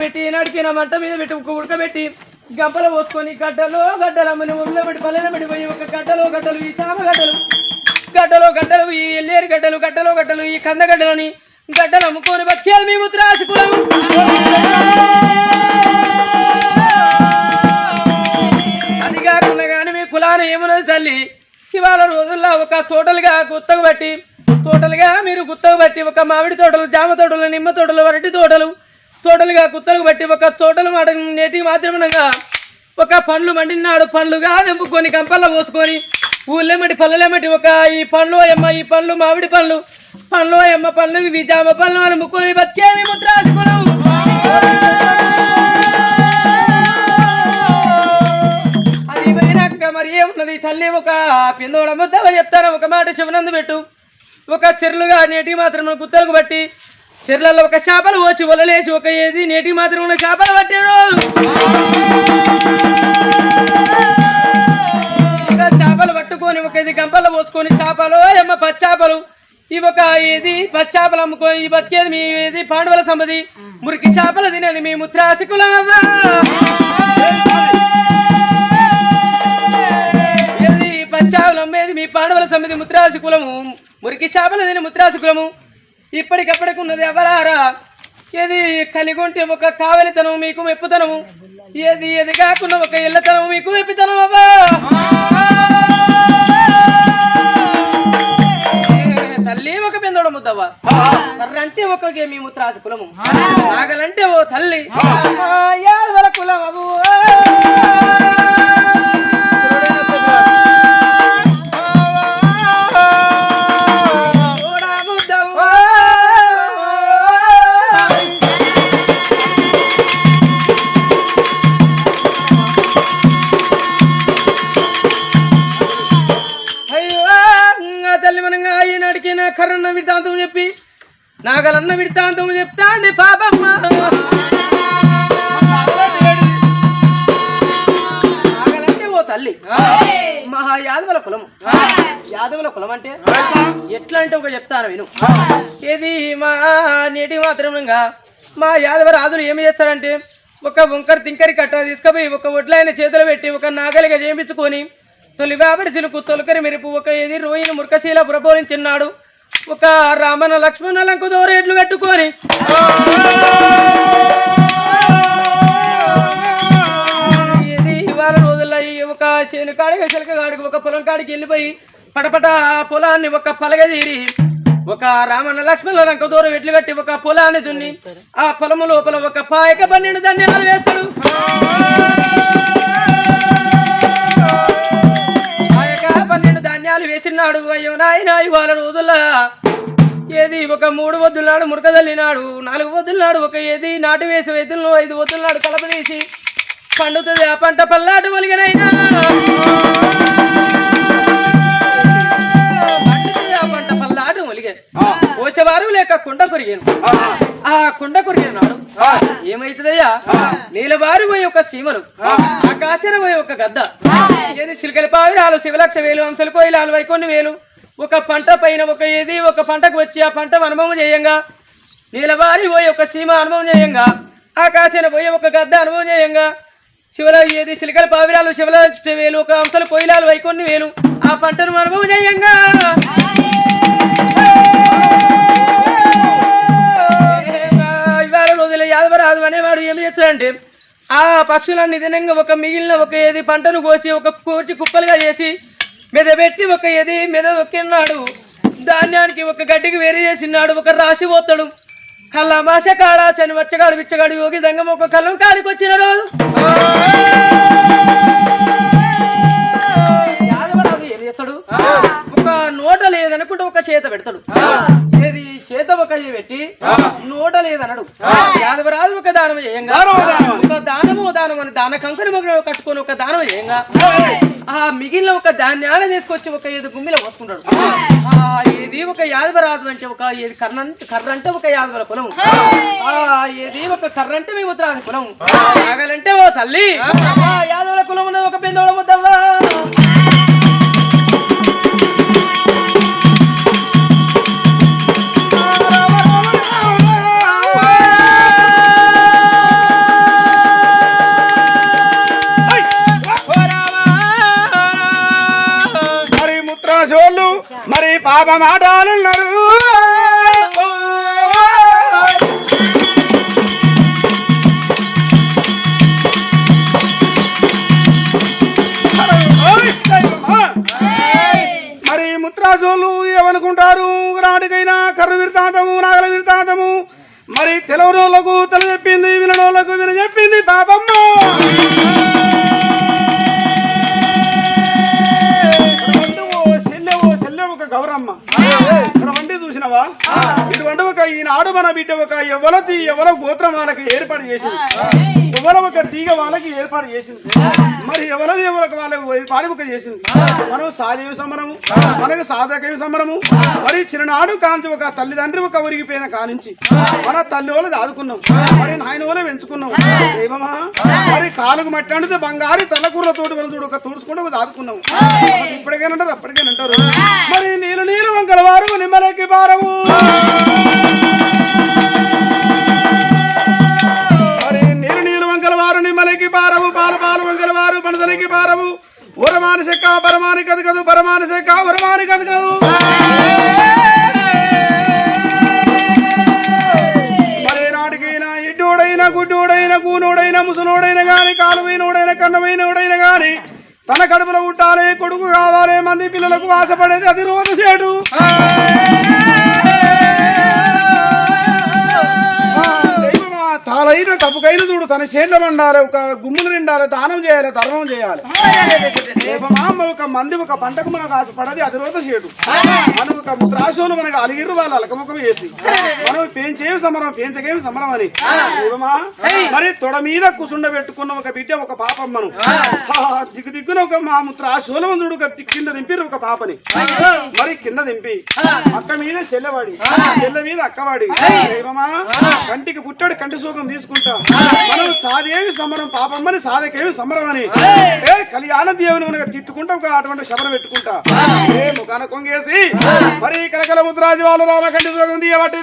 పెట్టి నడికిన మంట మీద పెట్టి ఉడకబెట్టి గంపలు పోసుకొని గడ్డలమ్మని ఊళ్ళో పెట్టి పల్లెలో పెట్టిపోయి ఒక గడ్డలు ఈ చామ గడ్డలు ఈ ఎల్లేరు గడ్డలు ఈ కందగడ్డలని గడ్డలు అమ్ముకొని బతికేది మీ ముద్రాసి కులం. అది కాకుండా కానీ మీ కులాన్ని ఏమున్నది తల్లి. ఇవాళ రోజుల్లో ఒక తోటలుగా మీరు గుత్తకు బట్టి ఒక మామిడి తోటలు, జామ తోటలు, నిమ్మ తోటలు, అరటి తోటలుగా గుత్తలకు బట్టి ఒక తోటలు మాట నేటికి మాత్రమనగా ఒక పండ్లు మండినాడు. పండ్లుగా తెంపుకొని గంపల్లో పోసుకొని ఊళ్ళేమటి పళ్ళేమటి ఒక ఈ పండ్లు ఈ పండ్లు మామిడి పండ్లు ఇవి జామ పండ్లు అని ముక్కొని బతికేది ముద్రాసి కులం. అది పోయినాక మరి ఏమున్నది తల్లి. ఒక పిందోడ ముద్ద చెప్తాను, ఒక మాట శివనందు పెట్టు. ఒక చెర్లుగా నేటికి మాత్రం గుత్తలకు బట్టి చెర్లలో ఒక చేపలు పోసి వలలేసి ఒక ఏది నేటికి మాత్రం ఉన్న చేపలు పట్టారు. ఒక చేపలు పట్టుకొని ఒక ఇది గంపల్లో పోసుకొని చేపలు పచ్చాపలు ఇవి ఒక ఏది పచ్చాపలు అమ్ముకొని ఈ బతికేది మీ ఏది పాండవుల సంపది. మురికి చేపలు తినేది మీ ముత్రాసి కులం. ఏది పచ్చాపలు అమ్మేది మీ పాండవుల సంపది ముత్రాసి కులము. మురికి చేపలు తినే ముత్రాసి కులము. ఇప్పటికప్పటికి ఉన్నది ఎవరారా. ఏది కలిగొంటే ఒక కావలితనం మీకు మెప్పుతనము, ఏది కాకుండా ఒక ఇళ్ళతనం మీకు మెప్పితనం. అవ్వా తల్లి ఒక పెందోడ ముద్దవ్వ. కర్రంటే ఒక మీ ముత్రాసి కులము, నాగలంటే ఓ తల్లి యాదవల కులం. అవు కర్రన్న విడతాంతం చెప్పి నాగలన్న విడతాంతం చెప్తా అండి పాపమ్మ. నాగలంటే ఓ తల్లి మహా యాదవుల కులం అంటే ఎట్లా అంటే ఒక చెప్తాను విను. ఏది మా నేటి మాత్రమంగా మా యాదవ రాజులు ఏమి చేస్తారంటే ఒక వంకర తింకరి కట్ట తీసుకుపోయి ఒక ఒడ్లైన చేతులు పెట్టి ఒక నాగలిగా చేయించుకొని తొలి వేపడి చిలుకు తొలకరి మెరుపు ఒక ఏది రోయిని మురకశీల పురపోలించిన్నాడు. ఒక రామన లక్ష్మణులకు దోరేట్లు కట్టుకొని ఇది ఇవాళ రోజుల్లో ఒక చేను కాడికి చిలక కాడికి ఒక పొలం కాడికి వెళ్ళిపోయి పటపట పొలాన్ని ఒక పలగ తీరి ఒక రామన్న లక్ష్మణులకు దూరం ఎట్లు కట్టి ఒక పొలాన్ని దున్ని ఆ పొలము లోపల ఒక పాయక 12 ధాన్యాలు వేస్తాడు. వేసినాడు. అయ్యో నాయన ఇవాళ రోజుల్లో ఏది ఒక 3 వద్దులనాడు మురక తల్లినాడు, 4 వద్దులనాడు ఒక ఏది నాటు వేసి వద్దులను 5 వద్దులనాడు కలప తీసి పండుతుంది ఆ పంట పల్లాటు మొలిగనైనా పండుతుంది ఆ పంట పల్లాటు మొలిగాను. పోసేవారు లేక కుండ కొరిగాను. ఆ కుండ కొరిగినాడు ఏమైతుందయ్యా నీలబారు పోయి ఒక సీమలు ఆకాశన పోయి ఒక గద్ద ఏది సిలికల పావిరాలు శివలక్ష వేలు అంశలు కోయిలాలు వైకొన్ని వేలు ఒక పంట పైన ఒక ఏది ఒక పంటకు వచ్చి ఆ పంట అనుభవం చేయంగా నీలబారి పోయి ఒక సీమ అనుభవం చేయంగా ఆకాశన పోయి ఒక గద్ద అనుభవం చేయంగా శివల ఏది సిలికల పావిరాలు శివలక్ష వేలు ఒక అంశలు కోయిలాలు వైకొన్ని వేలు ఆ పంటను అనుభవం చేయంగా యాదవరాజు అనేవాడు ఏం చేస్తాడంటే ఆ పక్షులన్నీ దినంగా ఒక మిగిలిన ఒక ఏది పంటను కోసి ఒక కోచి కుప్పలుగా చేసి మెదబెట్టి ఒక ఏది మెదొక్కినాడు. ధాన్యానికి ఒక గడ్డికి వేరే చేసినాడు. ఒక రాశి పోతాడు కళ్ళ మాస కాడ చని వచ్చగాడు విచ్చగాడు యోగి దంగం ఒక కళ్ళం కాడికి వచ్చిన రోజు యాదవరాజు ఏం చేస్తాడు ఒక నోట లేదనుకుంటే ఒక చేత పెడతాడు. ఏది చేత ఒక పెట్టి నోట లేదన్నాడు. యాదవరాజు ఒక దానం చేయంగా ఒక దానము అని దాన కంకని మొగ్గ కట్టుకొని ఒక దానం చేయంగా ఆ మిగిలిన ఒక ధాన్యాన్ని తీసుకొచ్చి ఒక ఏది గుమ్మిలో పోసుకుంటాడు. ఏది ఒక యాదవరాజు అంటే ఒక ఏది కర్రంటే ఒక యాదవల కులం, ఏది ఒక కర్రంటే మీ ముద్రాది కులం, నాగలంటే ఓ తల్లి యాదవల కులం ఉన్నది ఒక పెద్దోళ ముద్దవ్వ. మాటాలన్నారు మరి ముత్రాజోళ్ళు ఏమనుకుంటారు? నాటికైనా కర్ర విరుతాంతము నాగల విరుతాంతము మరి తెలవనోళ్లకు తల చెప్పింది, వినోళ్లకు విన చెప్పింది పాపమ్మ. గౌరమ్మ ఇక్కడ వండి చూసినవా? ఇటువంటి ఒక ఈనాడు మన బిడ్డ ఒక ఎవరో గోత్రం వాళ్ళకి ఏర్పాటు చేసింది, ఎవరో ఒక తీగ వాళ్ళకి ఏర్పాటు చేసింది, మరి ఎవరికి వాళ్ళకి పారిముఖ చేసింది. మనం సాదేవి సమరము, మనకు సాధకేవి సమరము. మరి చిన్ననాడు కాంచి ఒక తల్లిదండ్రి ఒక ఉరిగిపోయిన కానించి మన తల్లి వాళ్ళు ఆదుకున్నాం, మరి నాయన వాళ్ళే పెంచుకున్నాం. ఏమమ్మా మరి కాలుకు మట్టి అంటే బంగారు తల్లకూరలతోటి మనం చూడు ఒక తుడుచుకుంటే ఒక ఆదుకున్నాం. ఇప్పటికేనంటారు అప్పటికేనంటారు. మరి నీళ్ళు నీళ్ళు వంకల వారు నిమ్మలకి పారవు, మరి నీళ్ళు నీళ్ళు వంకల వారు నిమ్మలకి పారవు, పాలు పాలు వంకల వారు పనసలకి పారవు. ఉరమాని చెక్క పరమాని కదు కదు, పరమాని చెక్క ఉరమాని కదు కదు. మరి నాటికైనా ఇడ్డోడైనా గుడ్డోడైనా కూనోడైనా ముసలోడైనా గాని కాలువైనోడైనా కన్నమైనోడైనా గాని తన కడుపులో పుట్టాలి, కొడుకు కావాలి, మంది పిల్లలకు ఆశపడేది అది రోజు చేడు. తాళైన తప్పుకైన చూడు తన చేతిలో వండాలి, ఒక గుమ్ములు నిండాలి, దానం చేయాలి, ధర్మం చేయాలి. ఒక మంది ఒక పంటకు మనకు ఆశపడది అది రోజు చేడు. మనం ఒక ముద్రాశువులు మనకు అలిగిరు వాళ్ళు అలకముఖం వేసి మనం పెంచేవి సమరం పెంచకేమి సమరం అని మరి తొడ మీద కుసుండ పెట్టుకున్న ఒక బిడ్డ ఒక పాపం మనం దిగ్గు దిగ్గున ఒక మా ముద్రాశువుల మందుడు ఒక కింద దింపిరు ఒక పాపని, మరి కింద దింపి అక్క మీద చెల్లెవాడి, చెల్లె మీద అక్కవాడి. కంటికి పుట్టాడు కంటి సుఖం తీసుకుంటా. మనం సాదేవి సమరం పాపమ్మని సాధకేమి సమరం అని కళ్యాణ దేవుని మనకు తిట్టుకుంటా ఒక అటువంటి శబరం పెట్టుకుంటా. ముఖాన కొంగేసి మరి కనకల ముద్రాజు వాళ్ళు రామ కంటి సుఖం తీయబట్టి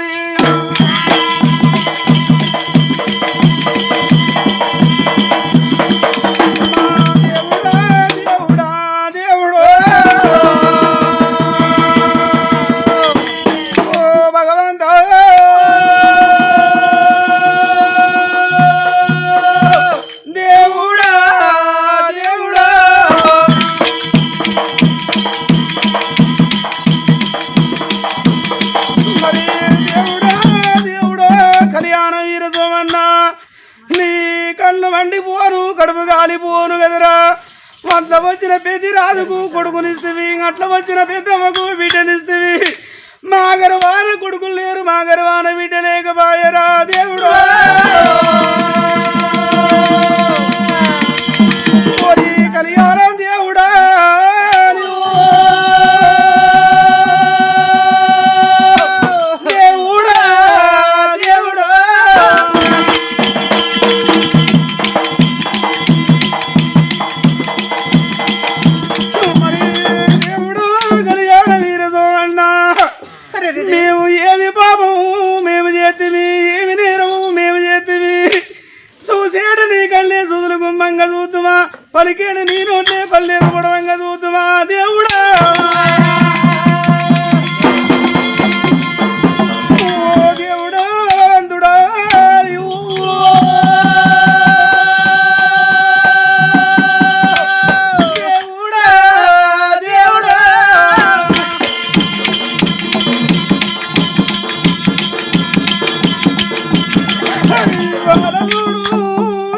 వండిపోను కడుపు గాలిపోను కదరా. అట్లా వచ్చిన పెద్ద రాజుకు కొడుకునిస్తవి, అట్లా వచ్చిన పెద్దమ్మకు బిడ్డనిస్తవి. మా గర్వాన కొడుకులు లేరు, మా గర్వాన బిడ్డ లేకపోయరా దేవుడు. కళ్యాణం దేవుడా దేవుడా దేవుడా మేము ఏమి పాపము మేము చేతివి, ఏమి నేరము మేము చేతివి. చూసేడు నీ కళ్ళే సుదులు గుమ్మంగా చూద్దుమా, పలికేడు నీ నోట్లే పల్లెలు పొడవంగా చూద్దుమా దేవుడా. దేవుడా వంతుడా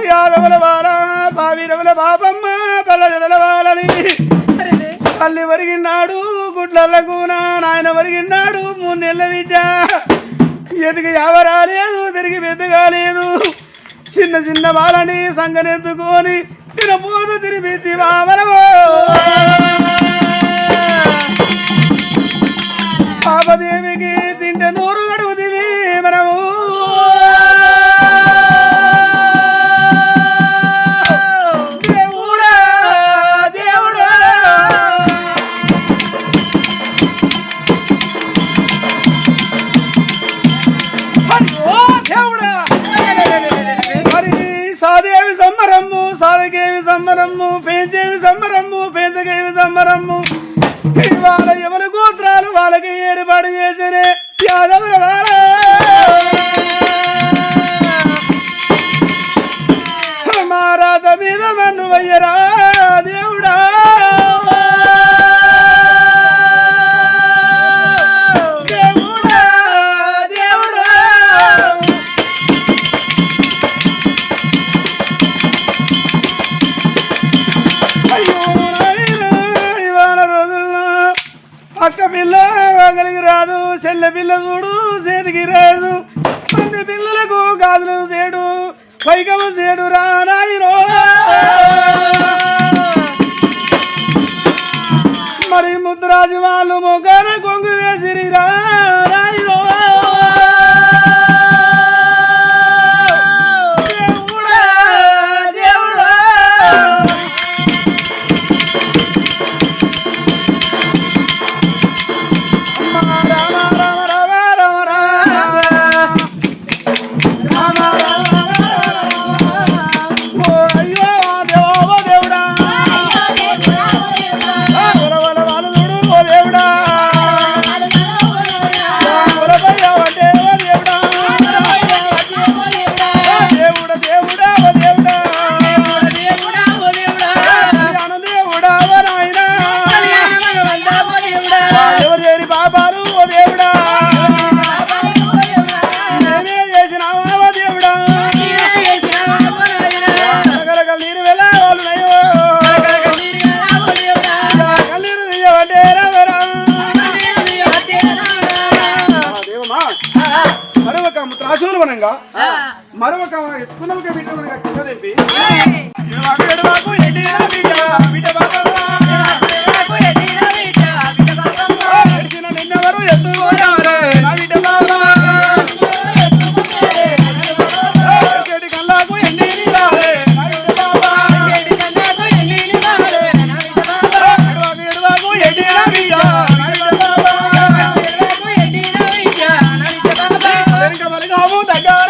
యాదవుల వార పావిరవుల పాపమ్మ పల్లెల వాళ్ళని తల్లి వరిగిన్నాడు గుడ్లకు నాయన వరిగిన్నాడు 3 నెలల విద్య. ఎదిగి ఎవరాలేదు పెరిగి పెద్దగా లేదు. చిన్న చిన్న వాళ్ళని సంగనెత్తుకొని తినపోదు తిరిగి మనము పాపదేవికి తింటే నూరు గడువుదివి మనము. సాదేవి సంబరమ్ము సాధకేవి సంబరమ్ము పెంచేవి సంబరమ్ము పెంచకేవి సంబరమ్ము. వాళ్ళ ఎవరి గోత్రాలు వాళ్ళకి ఏర్పాటు చేసినే యాదవుల వాళ్ళ మారాత మీద మన్ను వయ్యరా దేవుడా దేవుడా దేవుడా అయ్యో ఇవాళ రోజుల్లో అక్క పిల్ల కలిగి రాదు చెల్ల పిల్ల చూడు చేతికి రాదు మంది పిల్లలకు గాజులు చేడు పైకము చేడు రా నాయనో మరి ముద్రాజు వాళ్ళు మొగ్గన కొంగు వేసిరి రా నాయనో దేవుడా దేవుడా మరొక ఎత్తునక బిడ్డ కింద తెంపి నిన్నెవరు ఎత్తుకోరే నా బిడ్డ బాబా కల్లాకు ఎన్ని రాలే నా బిడ్డ బాబా ఎడవాకు ఎడ్డి నా బిడ్డ నా బిడ్డ బాబా వెనుక మలిగాము దగ్గర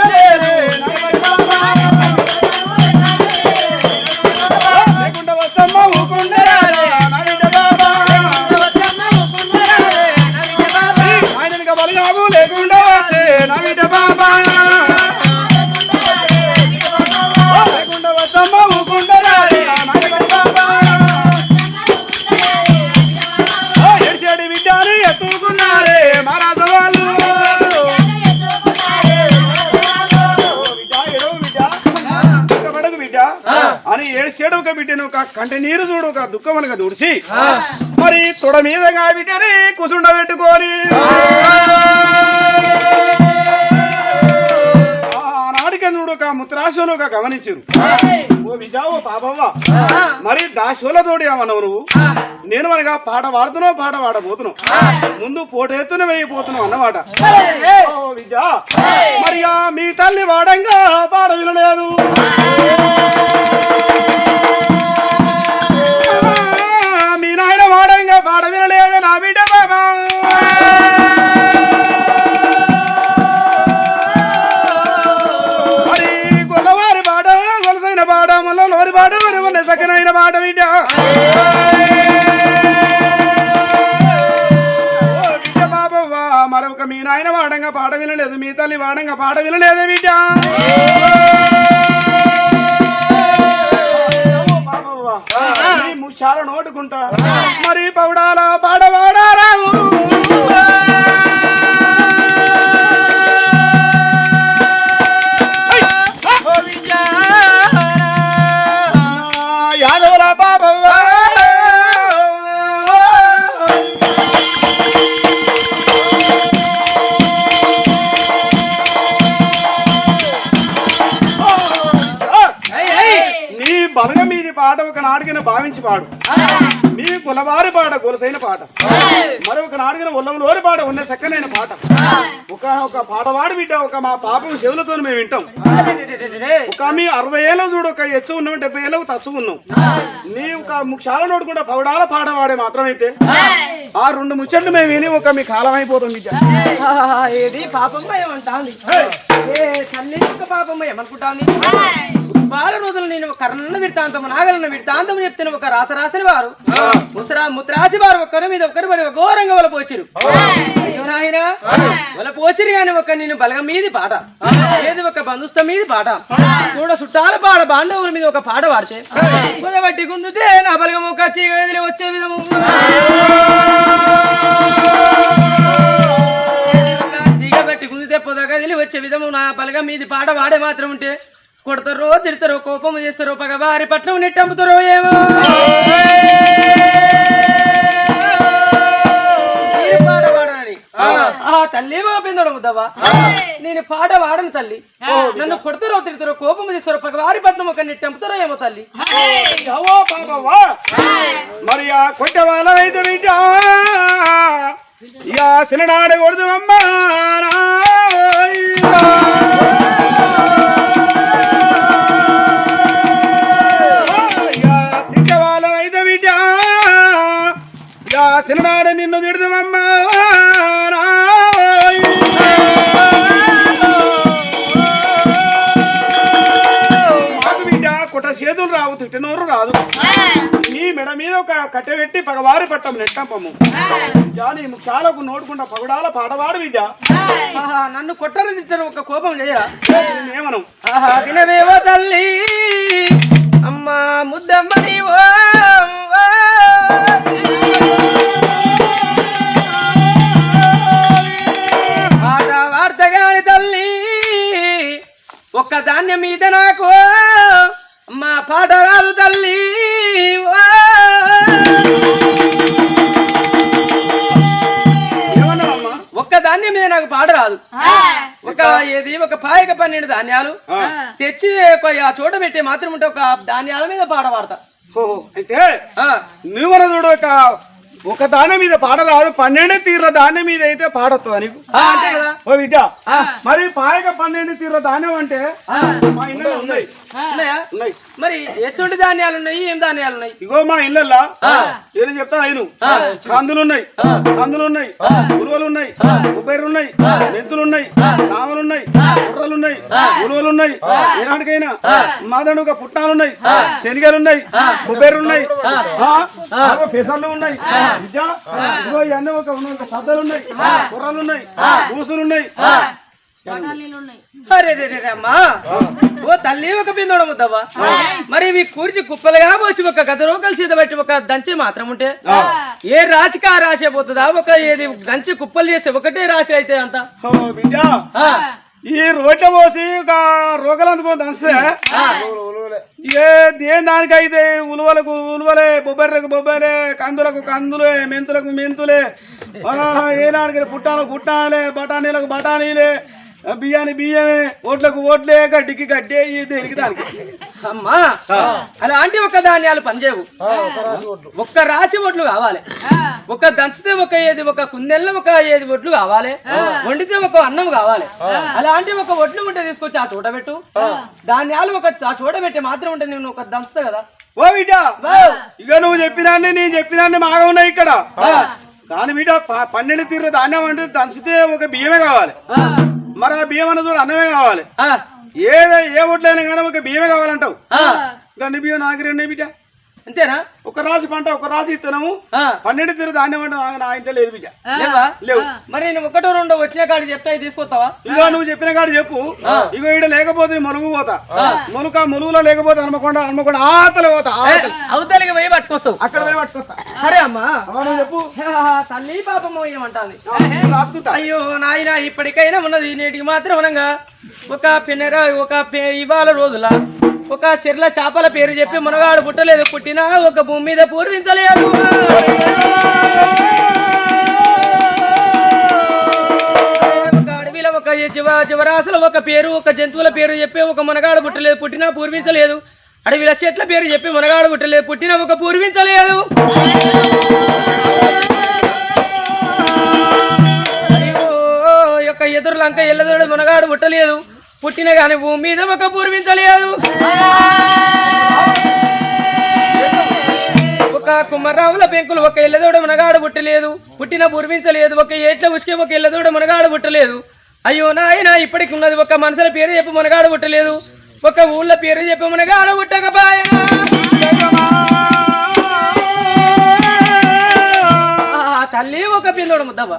అని ఏడ్చేడు ఒక బిడ్డను ఒక కంటి నీరు చూడు ఒక దుఃఖం అనగా దుడిచి మరి తొడ మీదగా బిడ్డని కుసుండ పెట్టుకొని ఆనాడికెందుడు ఒక ముత్రాశులు ఒక గమనించరు ఓ విజా ఓ పాపవ్వ మరి దాశులతోటి ఏమన్నావు నువ్వు నేను మనగా పాట పాడుతున్నావు పాట పాడబోతున్నావు ముందు పోటెత్తున వేయిపోతున్నావు అన్నమాట ఓ విజా మరి మీ తల్లి వాడంగా పాట వినలేదు మీ నాయన వాడంగా పాట వినలేదు నా బిడ్డ బాబా మరి గొల్లవారి పాట గొలసైన పాట మళ్ళీ లోరి పాట మరి సకనైన పాట బిడ్డ బిడ్డ బాబవ్వా మరొక మీ నాయన వాడంగా పాట వినలేదు మీ తల్లి వాడంగా పాట వినలేదు బిడ్డ ముషాల నోటుకుంటా మరి పౌడాల పాడవాడారావు యాదవుల బాబవ్వా బలగ మీది పాట ఒక నాడిగిన భావించి పాడు మీ కులవారి పాట గొలసైన పాట మరొక నాడిగిన ఉల్లంలోని పాట ఉన్న చక్కనైన పాట ఒక పాటవాడు బిడ్డ ఒక మా పాపం చెవులతో మేము వింటాం ఒక మీ 60 ఏళ్ళ చూడు ఒక ఎచ్చు ఉన్నాం 70 ఏళ్ళకు తచ్చు ఉన్నాం నీ ఒక ముక్షాల నోడు కూడా పౌడాల పాట వాడే మాత్రమైతే ఆ 2 ముచ్చట్లు మేము విని ఒక మీ కాలం అయిపోతుంది బిడ్డ ఏది పాపం భయం అంటాంది తల్లి యొక్క పాపం భయం అనుకుంటాంది 12 రోజులు నేను కర్ణ విడతాంతం నాగలన్న విడతాంతం చెప్తున్న ఒక రాసరాసని వారు ముత్రాసి వారు ఒక్కరి మీద ఒక్కరి పడి ఘోరంగా వల పోసిరు. అయ్యో నాయన వల పోసిరు గాని ఒక నేను బలగం మీది పాట ఏది ఒక బంధుస్థం మీది పాట చూడ చుట్టాల పాట బాండవుల మీద ఒక పాట వాడితే బట్టి గుందుతే నా బలగం ఒక చీగదిలి వచ్చే విధము చీగబట్టి గుందితే పొదగదిలి వచ్చే విధము నా బలగం మీది పాట వాడే మాత్రం ఉంటే కొడతారో తిడతారో కోపము చేస్తారో పగ వారి పట్నం నెట్టమ్ముతారో ఏమో పాట వాడనని తల్లి బాపిందడం వద్దవా నేను పాట వాడను తల్లి నన్ను కొడతారో తిడతారో కోపము చేస్తారో పగ వారి పట్నం ఒక నెట్టమ్ముతారో ఏమో తల్లి మరి ఆ కొట్టే వాళ్ళైతే వింటా ఇక చిన్ననాడకూడదు అమ్మా చిన్ననాడు నిన్ను తిడదామమ్మా మాకు బిడ్డ కుట్ట చేతులు రావు తిట్టినోరు రాదు నీ మెడ మీద ఒక కట్టె పెట్టి పగవారి పట్టం నెట్టంపము జాని ముఖ్యాలకు నోడుకుంటా పగడాల పాడవాడు బిడ్డ నన్ను కొట్టరు తిట్టరు ఒక కోపం చేయరా ఏమను వినవేవో తల్లి అమ్మా ముద్దమ్మని పాట వార్తగాని తల్లి ఒక్క ధాన్యం మీద నాకు అమ్మా పాట రాదు తల్లి ఒక్క ధాన్యం మీద నాకు పాట రాదు ఒక ఏది ఒక పాయక 12 ధాన్యాలు తెచ్చి ఆ చోట పెట్టే మాత్రం ఉంటే ఒక ధాన్యాల మీద పాట పాడతా అయితే నువ్వు చూడు ఒక ధాన్యం మీద పాట రాదు 12 తీర్ల ధాన్యం మీద అయితే పాడొస్తుందా నీకు అంతే కదా ఓ బిడ్డ మరి పాయక 12 తీర్ల ధాన్యం అంటే మా ఇళ్ళలో ఉన్నాయి ఉన్నాయి మరి ఎటువంటి ధాన్యాలు ఉన్నాయి ఏం ధాన్యాలు ఉన్నాయి ఇగో మా ఇళ్ళల్లో ఏది చెప్తా నేను కందులు ఉన్నాయి ఉలువలు ఉన్నాయి కొబ్బరి ఉన్నాయి మెంతులు ఉన్నాయి సామలు ఉన్నాయి కుర్రలు ఉన్నాయి ఉలువలు ఉన్నాయి ఏనాటికైనా మాదండుగా పుట్టాలు ఉన్నాయి శనిగలు ఉన్నాయి కొబ్బరి ఉన్నాయి పెసర్లు ఉన్నాయి ఇగో ఇవన్నీ ఒక సద్దలు ఉన్నాయి కుర్రలు ఉన్నాయి పూసులు ఉన్నాయి అరే అమ్మా ఓ తల్లి ఒక బిందోడ ముద్దవ్వా మరి ఇవి కూర్చి కుప్పలుగా పోసి ఒక గదరో కలిసి బట్టి ఒక దంచి మాత్రం ఉంటే ఏ రాశికి ఆ రాశి పోతుందా ఒక ఏది దంచి కుప్పలు చేస్తే ఒకటే రాశి అయితే అంత ఈ రోడ్ల పోసి ఒక రోగలందుకో దంచితే ఏ దేని దానికైతే ఉలువలకు ఉలువలే బొబ్బర్లకు బొబ్బరే కందులకు కందులే మెంతులకు మెంతులే ఏనాడికి పుట్టాలకు పుట్టాలే బఠానీలకు బఠానీలే బియ్యాన్ని బియ్యమే ఓట్లకు ఓట్లే గడ్డికి గడ్డే దేనికి దానికి అమ్మా అలాంటి ఒక ధాన్యాలు పనిచేయవు ఒక్క రాశి ఒడ్లు కావాలి ఒక దంచితే ఒక ఏది ఒక కుందెల్లో ఒక ఏది ఒడ్లు కావాలి వండితే ఒక అన్నం కావాలి అలాంటి ఒక ఒడ్లు ఉంటే తీసుకొచ్చి ఆ చోట పెట్టు ధాన్యాలు ఒక ఆ చోట పెట్టి మాత్రం ఉంటే నేను ఒక దంచుతా కదా ఓ బిడ్డ ఇక నువ్వు చెప్పినాన్ని నేను చెప్పినాన్ని మాగా ఉన్నాయి ఇక్కడ దాని బిడ్డ 12 తీర్ల ధాన్యం అంటే దంచితే ఒక బియ్యమే కావాలి మరి ఆ బియ్యం అన్న చూడు అన్నమే కావాలి ఏ ఒడ్లైనా కానీ ఒక బియ్యమే కావాలంటావు దాన్ని బియ్యం నాకు 2 బిడ్డ అంతేనా ఒక రాజు పంట ఒక రాజు ఇస్తున్నాము 12 తీరు ధాన్యం అంటే నా ఇంట్లో లేదు బిడ్డ లేవు మరి నేను 1 2 వచ్చిన కాడికి చెప్తా తీసుకొస్తావా ఇగో నువ్వు చెప్పిన కాడు చెప్పు ఇగో ఈడ లేకపోతే మలుగు పోతా ములుగులో లేకపోతే హనుమకొండ ఆతలే పోతా అవతలికి పోయి పట్టుకొస్తావు అక్కడ పోయి పట్టుకొస్తా సరే అమ్మా చెప్పు తల్లి పాపమ్మ ఏమంటాంది రాసుకుంటా అయ్యో నాయన ఇప్పటికైనా ఉన్నది నేటికి మాత్రం అనగా ఒక పిన్నెర ఒక ఇవాళ రోజుల ఒక చెర్ల చేపల పేరు చెప్పి మునగాడు పుట్టలేదు పుట్టినా ఒక భూమి మీద పూర్వించలేదు ఒక అడవిలో ఒక జీవరాశుల ఒక పేరు ఒక జంతువుల పేరు చెప్పి ఒక మునగాడు పుట్టలేదు పుట్టినా పూర్వించలేదు అడవిల చెట్ల పేరు చెప్పి మునగాడు పుట్టలేదు పుట్టినా ఒక పూర్వించలేదు యొక్క ఎదురులంక ఎల్లదోడు మునగాడు పుట్టలేదు పుట్టిన గాని భూమి మీద ఒక పూర్వించలేదు ఒక కుమ్మరావుల పెంకులు ఒక ఎల్లదోడ మునగాడు పుట్టలేదు పుట్టిన పూర్వించలేదు ఒక ఏట్ల ఉసుకే ఒక ఎల్లదోడ మునగాడు పుట్టలేదు అయ్యో నాయన ఇప్పటికి ఉన్నది ఒక మనుషుల పేరు చెప్పి మునగాడు పుట్టలేదు ఒక ఊళ్ళో పేరు చెప్పమనగా అడగొట్టకపోయా తల్లి ఒక పిల్లడు ముద్దవ్వ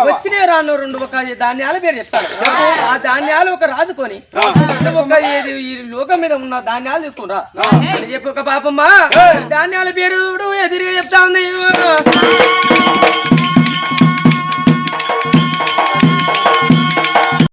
వచ్చిన రాను 2 ఒక ధాన్యాల పేరు చెప్తాను ఆ ధాన్యాలు ఒక రాజుకొని ఒక ఈ లోకం మీద ఉన్న ధాన్యాలు తీసుకుంటా అని చెప్పి ఒక పాపమ్మ ధాన్యాల పేరు ఎదురుగా చెప్తా ఉంది